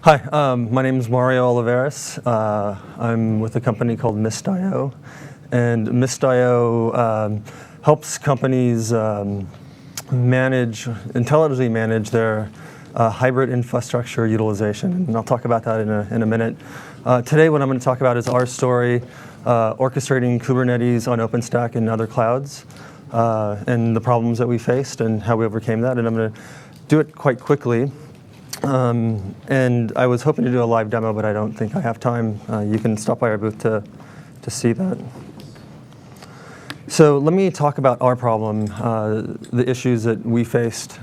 Hi, my name is Mario Olivarez. I'm with a company called Mist.io, and Mist.io helps companies intelligently manage their hybrid infrastructure utilization, and I'll talk about that in a minute. Today, what I'm going to talk about is our story, orchestrating Kubernetes on Openstack and other clouds, and the problems that we faced and how we overcame that. And I'm going to do it quite quickly. And I was hoping to do a live demo, but I don't think I have time. You can stop by our booth to see that. So let me talk about our problem, the issues that we faced.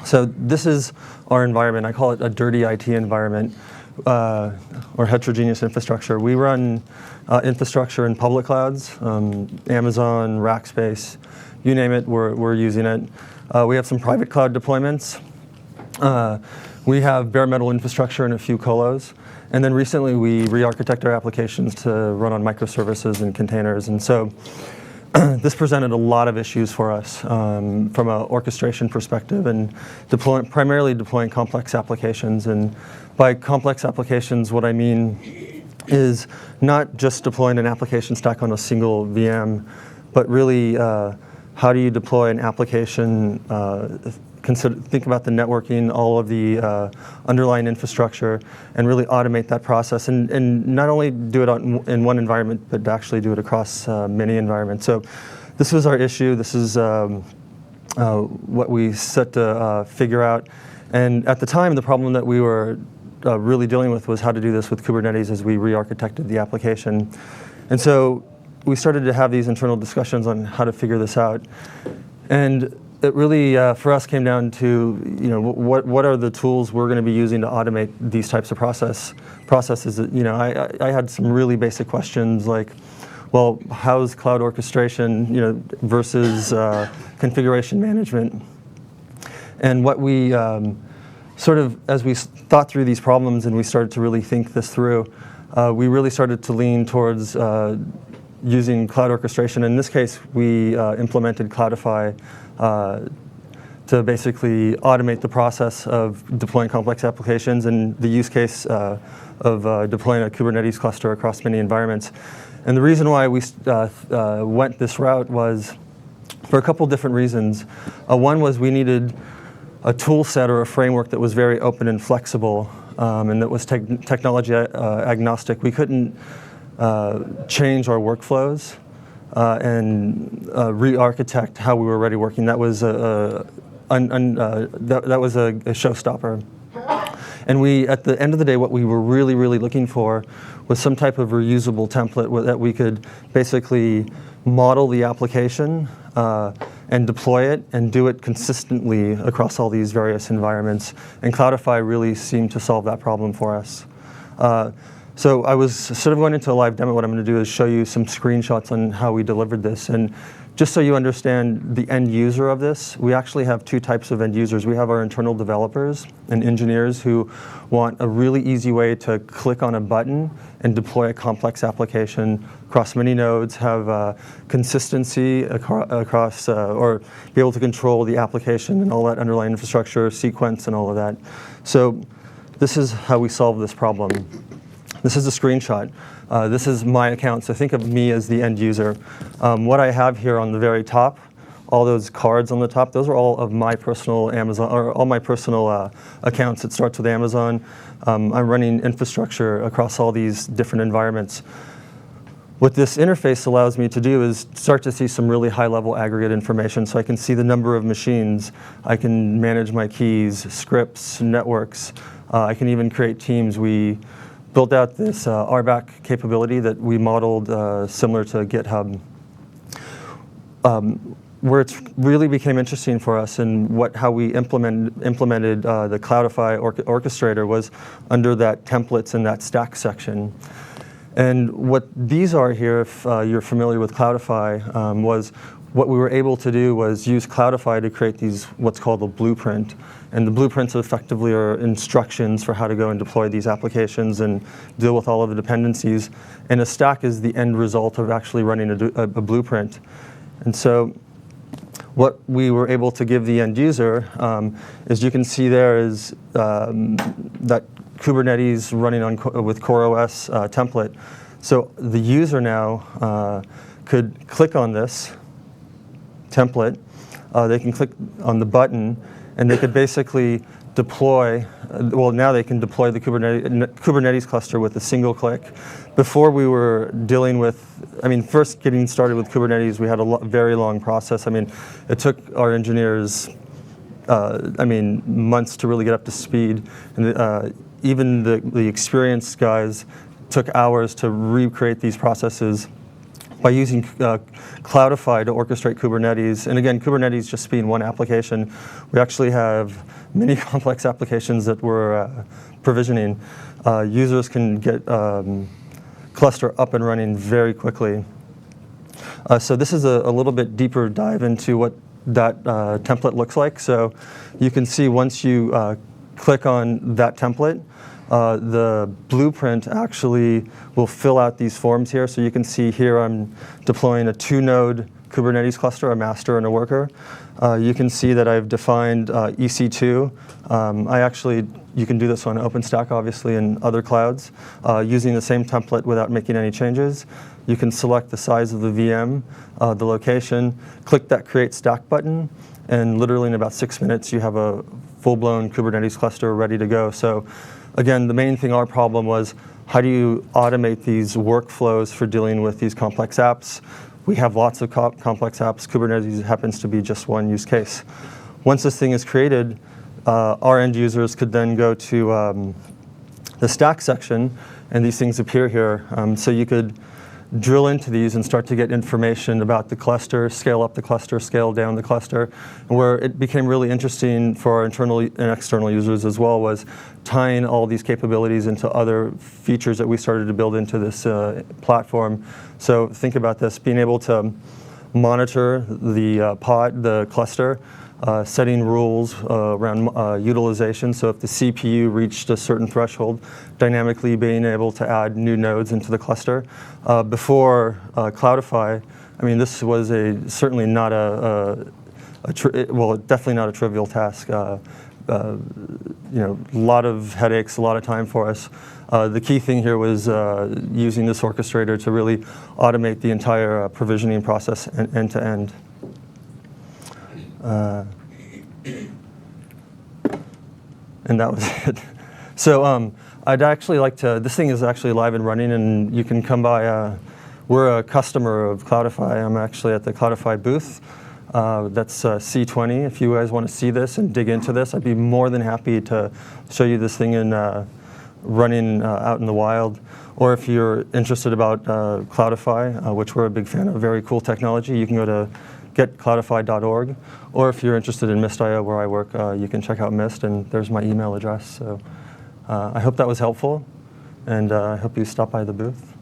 So this is our environment. I call it a dirty IT environment, or heterogeneous infrastructure. We run infrastructure in public clouds, Amazon, Rackspace, you name it, we're using it. We have some private cloud deployments. We have bare metal infrastructure and a few colos. And then recently we re-architected our applications to run on microservices and containers. And so this presented a lot of issues for us from an orchestration perspective and primarily deploying complex applications. And by complex applications, what I mean is not just deploying an application stack on a single VM, but really how do you deploy an application, think about the networking, all of the underlying infrastructure, and really automate that process. And not only do it in one environment, but actually do it across many environments. So this was our issue. This is what we set to figure out. And at the time, the problem that we were really dealing with was how to do this with Kubernetes as we re-architected the application. And so we started to have these internal discussions on how to figure this out. And it really, for us, came down to, what are the tools we're going to be using to automate these types of processes. I had some really basic questions like, well, how's cloud orchestration, versus configuration management? And what we as we thought through these problems and we started to really think this through, we really started to lean towards using cloud orchestration. In this case, we implemented Cloudify to basically automate the process of deploying complex applications and the use case of deploying a Kubernetes cluster across many environments. And the reason why we went this route was for a couple different reasons. One was we needed a tool set or a framework that was very open and flexible, and that was technology agnostic. We couldn't change our workflows and re-architect how we were already working. That was a showstopper. And at the end of the day, what we were really, really looking for was some type of reusable template that we could basically model the application and deploy it and do it consistently across all these various environments. And Cloudify really seemed to solve that problem for us. So I was sort of going into a live demo. What I'm going to do is show you some screenshots on how we delivered this. And just so you understand the end user of this, we actually have two types of end users. We have our internal developers and engineers who want a really easy way to click on a button and deploy a complex application across many nodes, have consistency across, or be able to control the application and all that underlying infrastructure, sequence, and all of that. So this is how we solve this problem. This is a screenshot. This is my account, so think of me as the end user. What I have here on the very top, all those cards on the top, those are all of my personal Amazon, or all my personal accounts. It starts with Amazon. I'm running infrastructure across all these different environments. What this interface allows me to do is start to see some really high-level aggregate information, so I can see the number of machines. I can manage my keys, scripts, networks. I can even create teams. We built out this RBAC capability that we modeled similar to GitHub. Where it really became interesting for us and how we implemented the Cloudify orchestrator was under that templates and that stack section. And what these are here, if you're familiar with Cloudify, was what we were able to do was use Cloudify to create what's called a blueprint. And the blueprints effectively are instructions for how to go and deploy these applications and deal with all of the dependencies. And a stack is the end result of actually running a blueprint. And so what we were able to give the end user is you can see there is that Kubernetes running on with CoreOS template. So the user now could click on this template. They can click on the button, and they could basically deploy. Well, now they can deploy the Kubernetes cluster with a single click. Before we were dealing with, first getting started with Kubernetes, we had a very long process. It took our engineers, months to really get up to speed, and even the experienced guys took hours to recreate these processes by using Cloudify to orchestrate Kubernetes. And again, Kubernetes just being one application, we actually have many complex applications that we're provisioning. Users can get cluster up and running very quickly. So this is a little bit deeper dive into what that template looks like. So you can see once you click on that template, the blueprint actually will fill out these forms here. So you can see here I'm deploying a 2-node Kubernetes cluster, a master and a worker. You can see that I've defined EC2. You can do this on OpenStack, obviously, and other clouds, using the same template without making any changes. You can select the size of the VM, the location, click that Create Stack button, and literally in about 6 minutes, you have a full-blown Kubernetes cluster ready to go. So again, the main thing, our problem was, how do you automate these workflows for dealing with these complex apps? We have lots of complex apps. Kubernetes happens to be just one use case. Once this thing is created, our end users could then go to the stack section, and these things appear here. So you could drill into these and start to get information about the cluster, scale up the cluster, scale down the cluster. And where it became really interesting for our internal and external users as well was tying all these capabilities into other features that we started to build into this platform. So think about this, being able to monitor the pod, the cluster, setting rules around utilization. So if the CPU reached a certain threshold, dynamically being able to add new nodes into the cluster. Before Cloudify, this was certainly not definitely not a trivial task. A lot of headaches, a lot of time for us. The key thing here was using this orchestrator to really automate the entire provisioning process end to end. And that was it. So I'd actually like to, this thing is actually live and running, and you can come by. We're a customer of Cloudify. I'm actually at the Cloudify booth. That's C20. If you guys want to see this and dig into this, I'd be more than happy to show you this thing in running out in the wild. Or if you're interested about Cloudify, which we're a big fan of, very cool technology, you can go to getcloudify.org. Or if you're interested in Mist.io, where I work, you can check out Mist, and there's my email address. So I hope that was helpful, and I hope you stop by the booth.